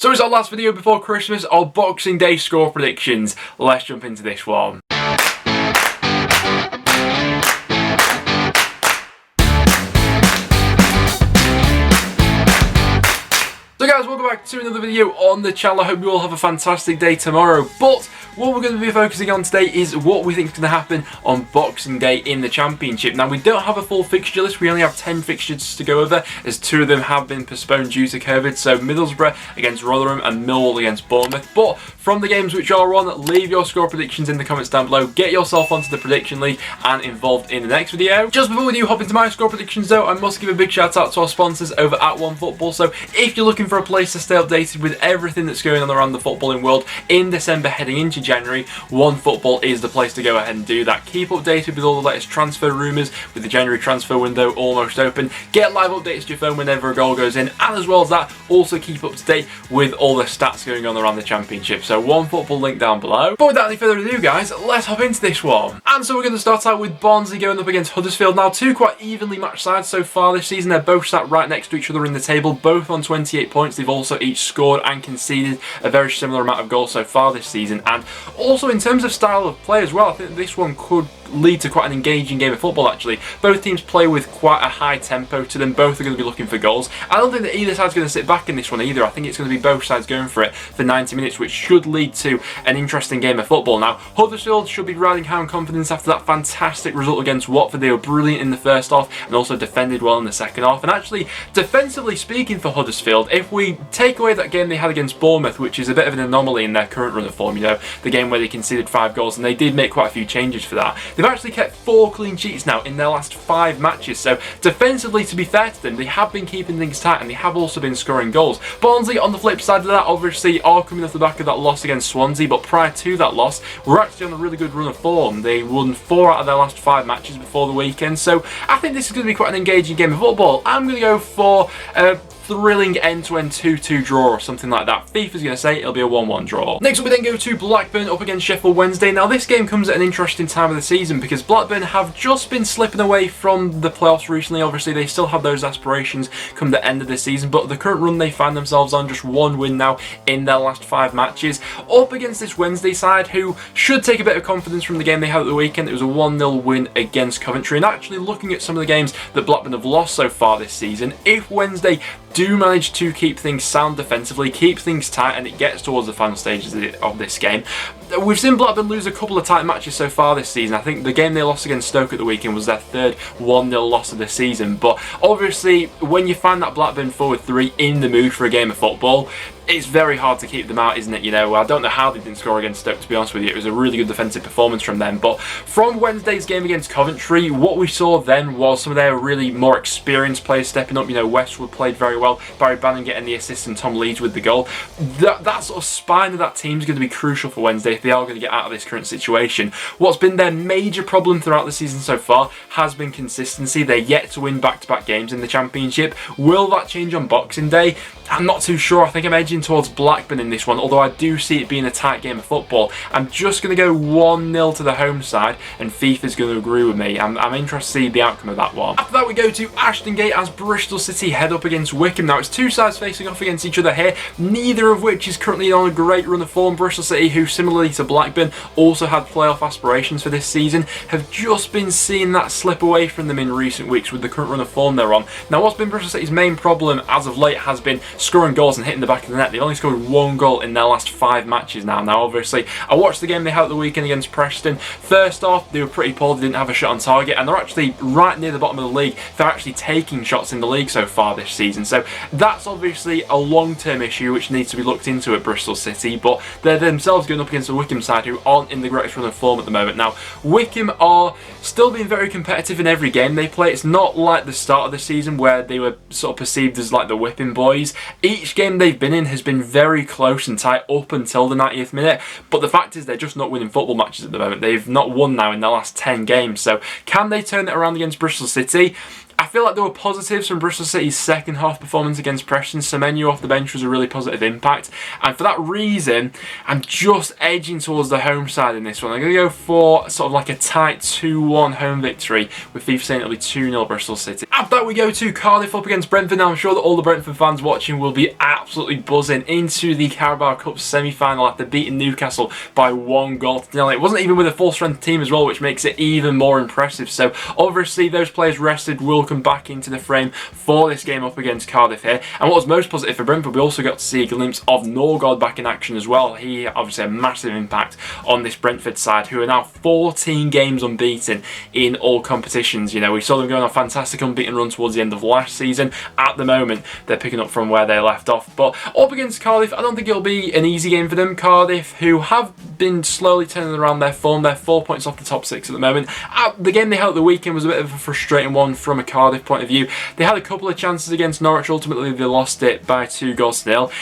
So it's our last video before Christmas, our Boxing Day score predictions. Let's jump into this one. So guys, welcome back to another video on the channel. I hope you all have a fantastic day tomorrow. But what we're going to be focusing on today is what we think is going to happen on Boxing Day in the Championship. Now, we don't have a full fixture list. We only have 10 fixtures to go over, as 2 of them have been postponed due to COVID. So Middlesbrough against Rotherham and Millwall against Bournemouth. But from the games which are on, leave your score predictions in the comments down below. Get yourself onto the prediction league and involved in the next video. Just before we do hop into my score predictions though, I must give a big shout out to our sponsors over at OneFootball. So if you're looking for a place to stay updated with everything that's going on around the footballing world in December heading into January, OneFootball is the place to go ahead and do that. Keep updated with all the latest transfer rumours, with the January transfer window almost open. Get live updates to your phone whenever a goal goes in, and as well as that, also keep up to date with all the stats going on around the Championship. So OneFootball link down below. But without any further ado guys, let's hop into this one. And so we're going to start out with Barnsley going up against Huddersfield. Now, 2 quite evenly matched sides so far this season. They're both sat right next to each other in the table, both on 28 points. They've also each scored and conceded a very similar amount of goals so far this season. And also in terms of style of play as well, I think this one could lead to quite an engaging game of football actually. Both teams play with quite a high tempo to them. Both are going to be looking for goals. I don't think that either side's going to sit back in this one either. I think it's going to be both sides going for it for 90 minutes, which should lead to an interesting game of football. Now, Huddersfield should be riding high on confidence after that fantastic result against Watford. They were brilliant in the first half and also defended well in the second half. And actually, defensively speaking for Huddersfield, if we take away that game they had against Bournemouth, which is a bit of an anomaly in their current run of form, you know, the game where they conceded 5 goals, and they did make quite a few changes for that. They've actually kept 4 clean sheets now in their last 5 matches, so defensively, to be fair to them, they have been keeping things tight and they have also been scoring goals. Barnsley, on the flip side of that, obviously are coming off the back of that loss against Swansea, but prior to that loss, we're actually on a really good run of form. They won 4 out of their last 5 matches before the weekend, so I think this is going to be quite an engaging game of football. I'm going to go for thrilling end-to-end 2-2 draw or something like that. FIFA's going to say it'll be a 1-1 draw. Next up we then go to Blackburn up against Sheffield Wednesday. Now this game comes at an interesting time of the season because Blackburn have just been slipping away from the playoffs recently. Obviously they still have those aspirations come the end of the season, but the current run they find themselves on, just 1 win now in their last 5 matches, up against this Wednesday side who should take a bit of confidence from the game they had at the weekend. It was a 1-0 win against Coventry, and actually looking at some of the games that Blackburn have lost so far this season, if Wednesday do manage to keep things sound defensively, keep things tight, and it gets towards the final stages of this game. We've seen Blackburn lose a couple of tight matches so far this season. I think the game they lost against Stoke at the weekend was their 3rd 1-0 loss of the season. But obviously, when you find that Blackburn forward 3 in the mood for a game of football, it's very hard to keep them out, isn't it? You know, I don't know how they didn't score against Stoke, to be honest with you. It was a really good defensive performance from them. But from Wednesday's game against Coventry, what we saw then was some of their really more experienced players stepping up. You know, Westwood played very well. Barry Bannon getting the assist and Tom Leeds with the goal. That sort of spine of that team is going to be crucial for Wednesday if they are going to get out of this current situation. What's been their major problem throughout the season so far has been consistency. They're yet to win back-to-back games in the Championship. Will that change on Boxing Day? I'm not too sure. I think I'm edging towards Blackburn in this one, although I do see it being a tight game of football. I'm just going to go 1-0 to the home side, and FIFA's going to agree with me. I'm interested to see the outcome of that one. After that, we go to Ashton Gate as Bristol City head up against Wycombe. Now, it's 2 sides facing off against each other here, neither of which is currently on a great run of form. Bristol City, who similarly to Blackburn also had playoff aspirations for this season, have just been seeing that slip away from them in recent weeks with the current run of form they're on. Now, what's been Bristol City's main problem as of late has been scoring goals and hitting the back of the net. They've only scored 1 goal in their last 5 matches now. Now, obviously, I watched the game they had at the weekend against Preston. First off, they were pretty poor. They didn't have a shot on target, and they're actually right near the bottom of the league. They're actually taking shots in the league so far this season. So that's obviously a long-term issue which needs to be looked into at Bristol City, but they're themselves going up against the Wycombe side who aren't in the greatest run of form at the moment. Now, Wycombe are still being very competitive in every game they play. It's not like the start of the season where they were sort of perceived as like the whipping boys. Each game they've been in has been very close and tight up until the 90th minute, but the fact is they're just not winning football matches at the moment. They've not won now in their last 10 games, so can they turn it around against Bristol City? I feel like there were positives from Bristol City's second half performance against Preston. Semenyo off the bench was a really positive impact, and for that reason I'm just edging towards the home side in this one. I'm going to go for sort of like a tight 2-1 home victory, with FIFA saying it'll be 2-0 Bristol City. After that we go to Cardiff up against Brentford. Now I'm sure that all the Brentford fans watching will be absolutely buzzing into the Carabao Cup semi-final after beating Newcastle by 1-0. It wasn't even with a full strength team as well, which makes it even more impressive. So obviously those players rested will come back into the frame for this game up against Cardiff here. And what was most positive for Brentford, we also got to see a glimpse of Norwich back in action as well. He obviously had a massive impact on this Brentford side, who are now 14 games unbeaten in all competitions. You know, we saw them go on a fantastic unbeaten run towards the end of last season. At the moment, they're picking up from where they left off. But up against Cardiff, I don't think it'll be an easy game for them. Cardiff, who have been slowly turning around their form, they're 4 points off the top 6 at the moment. The game they held at the weekend was a bit of a frustrating one from a Cardiff point of view. They had a couple of chances against Norwich. Ultimately, they lost it by 2-0.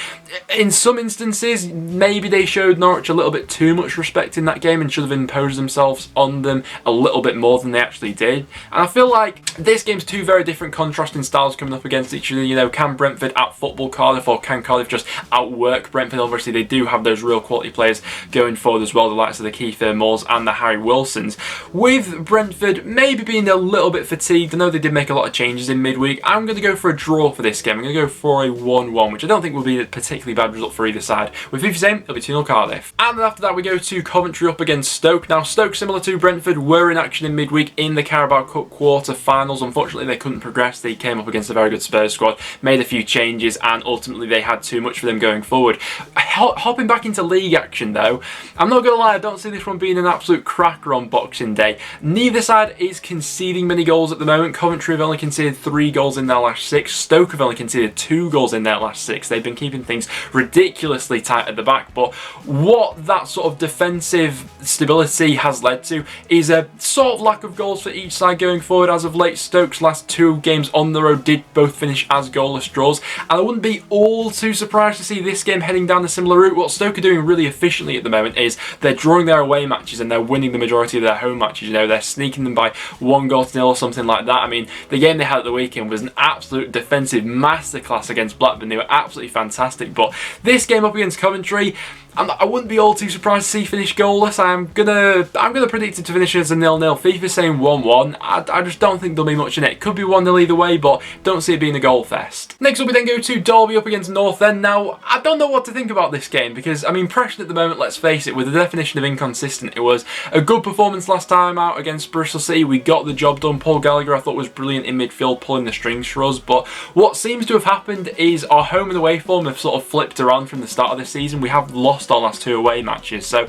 In some instances, maybe they showed Norwich a little bit too much respect in that game and should have imposed themselves on them a little bit more than they actually did. And I feel like this game's two very different contrasting styles coming up against each other. You know, can Brentford out-football Cardiff, or can Cardiff just outwork Brentford? Obviously, they do have those real quality players going forward as well, the likes of the Kiefer Moores and the Harry Wilsons. With Brentford maybe being a little bit fatigued, I know they did make a lot of changes in midweek. I'm going to go for a draw for this game. I'm going to go for a 1-1, which I don't think will be a particularly bad result for either side. With 50%, it'll be 2-0 Cardiff. And then after that, we go to Coventry up against Stoke. Now, Stoke, similar to Brentford, were in action in midweek in the Carabao Cup quarter-finals. Unfortunately, they couldn't progress. They came up against a very good Spurs squad, made a few changes, and ultimately they had too much for them going forward. Hopping back into league action, though, I'm not going to lie, I don't see this one being an absolute cracker on Boxing Day. Neither side is conceding many goals at the moment. Coventry have only conceded 3 goals in their last 6. Stoke have only conceded 2 goals in their last 6. They've been keeping things ridiculously tight at the back, but what that sort of defensive stability has led to is a sort of lack of goals for each side going forward. As of late, Stoke's last 2 games on the road did both finish as goalless draws, and I wouldn't be all too surprised to see this game heading down a similar route. What Stoke are doing really efficiently at the moment is they're drawing their away matches and they're winning the majority of their home matches. You know, they're sneaking them by 1-0 or something like that. I mean, the game they had at the weekend was an absolute defensive masterclass against Blackburn. They were absolutely fantastic, but this game up against Coventry, I wouldn't be all too surprised to see finish goalless. I'm gonna predict it to finish as a 0-0. FIFA's saying 1-1. I just don't think there'll be much in it. It could be 1-0 either way, but don't see it being a goal fest. Next up, we then go to Derby up against North End. Now, I don't know what to think about this game because, I mean, Preston at the moment, let's face it, with the definition of inconsistent, it was a good performance last time out against Bristol City. We got the job done. Paul Gallagher, I thought, was brilliant in midfield, pulling the strings for us. But what seems to have happened is our home and away form have sort of flipped around from the start of the season. We have lost our last 2 away matches, so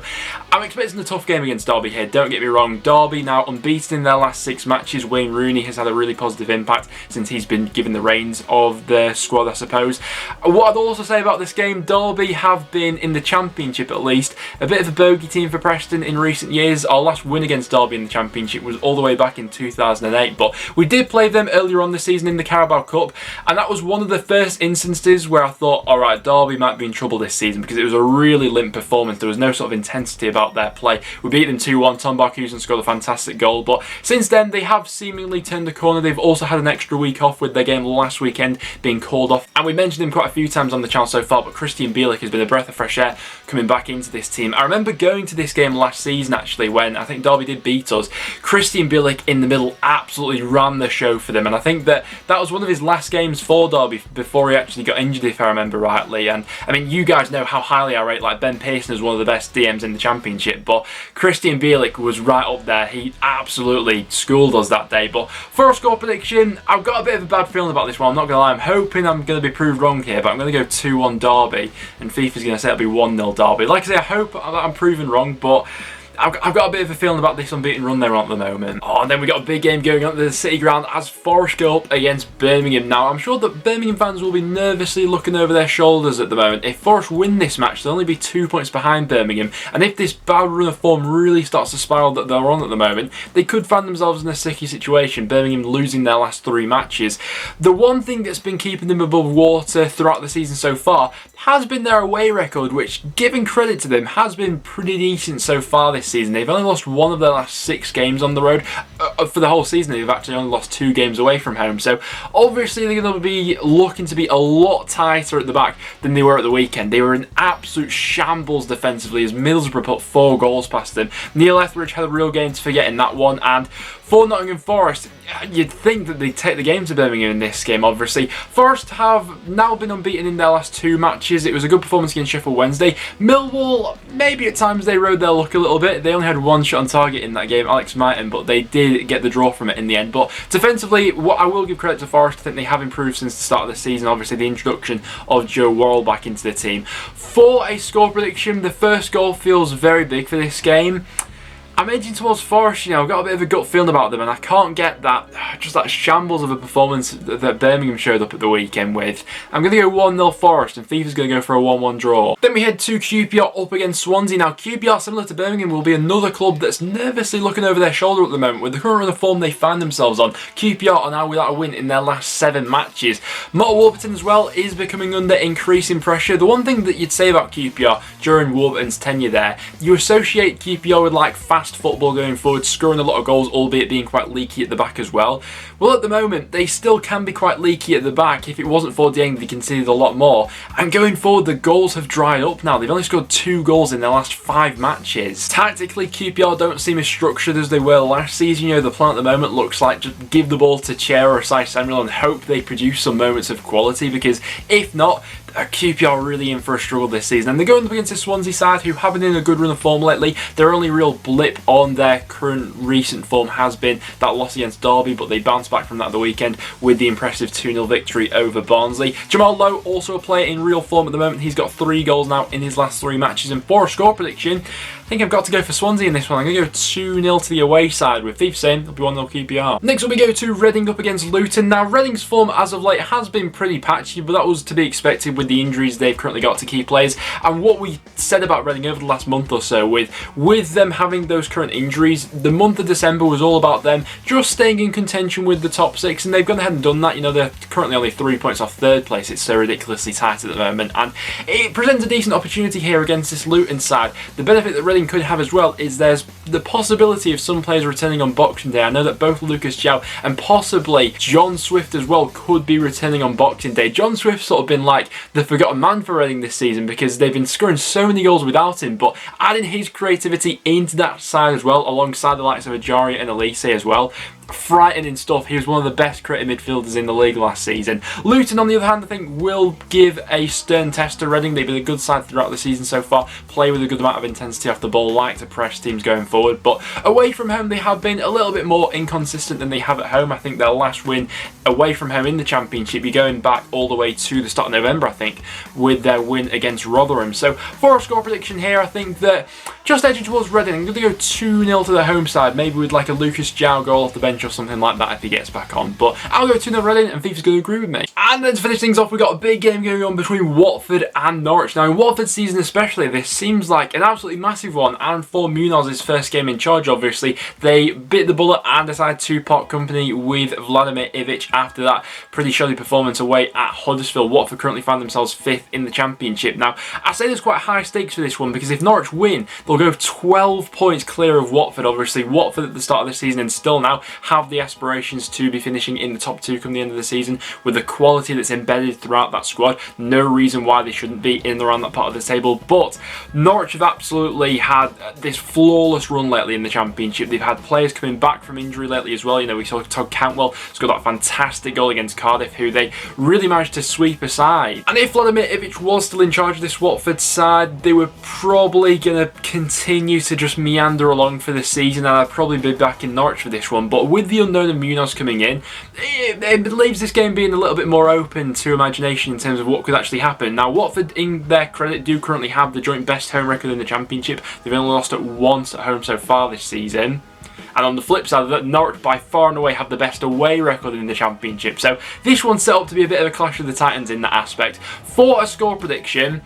I'm expecting a tough game against Derby here. Don't get me wrong, Derby now unbeaten in their last 6 matches. Wayne Rooney has had a really positive impact since he's been given the reins of the squad, I suppose. What I'd also say about this game, Derby have been, in the Championship at least, a bit of a bogey team for Preston in recent years. Our last win against Derby in the Championship was all the way back in 2008, but we did play them earlier on this season in the Carabao Cup, and that was one of the first instances where I thought, alright, Derby might be in trouble this season because it was a really limp performance. There was no sort of intensity about their play. We beat them 2-1. Tom Barkhuizen scored a fantastic goal, but since then they have seemingly turned the corner. They've also had an extra week off with their game last weekend being called off, and we mentioned him quite a few times on the channel so far, but Christian Bielik has been a breath of fresh air coming back into this team. I remember going to this game last season actually when I think Derby did beat us. Christian Bielik in the middle absolutely ran the show for them, and I think that was one of his last games for Derby before he actually got injured, if I remember rightly. And I mean, you guys know how highly I rate like Ben Pearson as one of the best DMs in the Championship, but Christian Bielik was right up there. He absolutely schooled us that day. But for a score prediction, I've got a bit of a bad feeling about this one. I'm not going to lie, I'm hoping I'm going to be proved wrong here, but I'm going to go 2-1 Derby, and FIFA's going to say it'll be 1-0 Derby. Like I say, I hope I'm proven wrong, but I've got a bit of a feeling about this unbeaten run they're on at the moment. Oh, and then we got a big game going on at the City Ground as Forest go up against Birmingham. Now, I'm sure that Birmingham fans will be nervously looking over their shoulders at the moment. If Forest win this match, they'll only be 2 points behind Birmingham. And if this bad run of form really starts to spiral that they're on at the moment, they could find themselves in a sticky situation, Birmingham losing their last 3 matches. The one thing that's been keeping them above water throughout the season so far has been their away record, which, giving credit to them, has been pretty decent so far this this season. They've only lost one of their last 6 games on the road. For the whole season, they've actually only lost 2 games away from home. So obviously they're going to be looking to be a lot tighter at the back than they were at the weekend. They were in absolute shambles defensively as Middlesbrough put 4 goals past them. Neil Etheridge had a real game to forget in that one, and for Nottingham Forest, you'd think that they'd take the game to Birmingham in this game, obviously. Forest have now been unbeaten in their last 2 matches. It was a good performance against Sheffield Wednesday. Millwall, maybe at times they rode their luck a little bit. They only had 1 shot on target in that game, Alex Mighton, but they did get the draw from it in the end. But defensively, what I will give credit to Forest, I think they have improved since the start of the season. Obviously, the introduction of Joe Worrell back into the team. For a score prediction, the first goal feels very big for this game. I'm edging towards Forest, you know. I've got a bit of a gut feeling about them, and I can't get that, just that shambles of a performance that Birmingham showed up at the weekend with. I'm going to go 1-0 Forest, and FIFA's going to go for a 1-1 draw. Then we head to QPR up against Swansea. Now, QPR, similar to Birmingham, will be another club that's nervously looking over their shoulder at the moment. With the current run of form they find themselves on, QPR are now without a win in their last 7 matches. Mark Warburton as well is becoming under increasing pressure. The one thing that you'd say about QPR during Warburton's tenure there, you associate QPR with like fast football going forward, scoring a lot of goals, albeit being quite leaky at the back as well. Well, at the moment, they still can be quite leaky at the back. If it wasn't for Dieng, they conceded a lot more. And going forward, the goals have dried up now. They've only scored 2 goals in their last 5 matches. Tactically, QPR don't seem as structured as they were last season. You know, the plan at the moment looks like just give the ball to Chair or Sai Samuel and hope they produce some moments of quality, because if not, QPR are really in for a struggle this season. And they're going up against the Swansea side, who have been in a good run of form lately. Their only real blip on their current recent form has been that loss against Derby, but they bounced back from that the weekend with the impressive 2-0 victory over Barnsley. Jamal Lowe, also a player in real form at the moment. He's got 3 goals now in his last 3 matches. And for a score prediction, I think I've got to go for Swansea in this one. I'm going to go 2-0 to the away side, with Thief saying it'll be 1-0 QPR. Next up we go to Reading up against Luton. Now, Reading's form as of late has been pretty patchy, but that was to be expected with the injuries they've currently got to key players. And what we said about Reading over the last month or so, with them having those current injuries, the month of December was all about them just staying in contention with the top 6, and they've gone ahead and done that. You know, they're currently only 3 points off 3rd place. It's so ridiculously tight at the moment, and it presents a decent opportunity here against this Luton side. The benefit that Reading could have as well is there's the possibility of some players returning on Boxing Day. I know that both Lucas João and possibly John Swift as well could be returning on Boxing Day. John Swift's sort of been like the forgotten man for Reading this season because they've been scoring so many goals without him, but adding his creativity into that side as well, alongside the likes of Ajaria and Elise as well, frightening stuff. He was one of the best creative midfielders in the league last season. Luton, on the other hand, I think will give a stern test to Reading. They've been a good side throughout the season so far, play with a good amount of intensity off the ball, like to press teams going forward, but away from home they have been a little bit more inconsistent than they have at home. I think their last win away from home in the Championship, you're going back all the way to the start of November, I think, with their win against Rotherham. So for a score prediction here, I think that just edging towards Reading, I'm going to go 2-0 to the home side, maybe with like a Lucas João goal off the bench or something like that if he gets back on. But I'll go 2-0 Reading, and FIFA's going to agree with me. And then to finish things off, we've got a big game going on between Watford and Norwich. Now, in Watford's season especially, this seems like an absolutely massive one, and for Munoz's first game in charge, obviously, they bit the bullet and decided to part company with Vladimir Ivic after that pretty shoddy performance away at Huddersfield. Watford currently find themselves 5th in the Championship. Now, I say there's quite high stakes for this one, because if Norwich win, they'll go 12 points clear of Watford. Obviously, Watford at the start of the season and still now have the aspirations to be finishing in the top 2 come the end of the season. With the quality that's embedded throughout that squad, no reason why they shouldn't be in and around that part of the table. But Norwich have absolutely had this flawless run lately in the Championship. They've had players coming back from injury lately as well. You know, we saw Todd Cantwell score that fantastic goal against Cardiff, who they really managed to sweep aside. And if Vladimir Ivic was still in charge of this Watford side, they were probably going to continue to just meander along for the season, and I'd probably be back in Norwich for this one. But with the unknown of Munoz coming in, it leaves this game being a little bit more open to imagination in terms of what could actually happen. Now, Watford, in their credit, do currently have the joint best home record in the Championship. They've only lost it once at home so far this season. And on the flip side of that, Norwich by far and away have the best away record in the Championship. So this one's set up to be a bit of a clash of the Titans in that aspect. For a score prediction,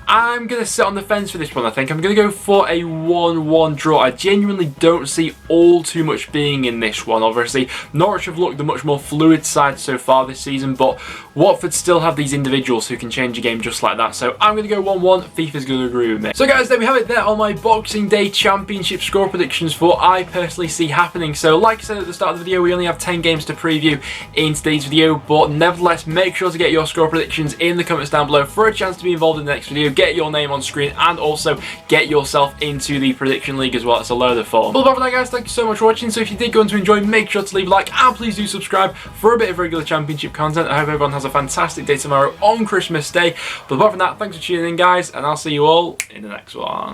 I'm going to sit on the fence for this one, I think. I'm going to go for a 1-1 draw. I genuinely don't see all too much being in this one. Obviously, Norwich have looked the much more fluid side so far this season, but Watford still have these individuals who can change a game just like that. So I'm going to go 1-1. FIFA's going to agree with me. So guys, there we have it there on my Boxing Day Championship score predictions for what I personally see happening. So like I said at the start of the video, we only have 10 games to preview in today's video, but nevertheless, make sure to get your score predictions in the comments down below for a chance to be involved in the next video, get your name on screen, and also get yourself into the prediction league as well. It's a load of fun. But apart from that, guys, thank you so much for watching. So if you did go on to enjoy, make sure to leave a like, and please do subscribe for a bit of regular championship content. I hope everyone has a fantastic day tomorrow on Christmas Day. But apart from that, thanks for tuning in, guys, and I'll see you all in the next one.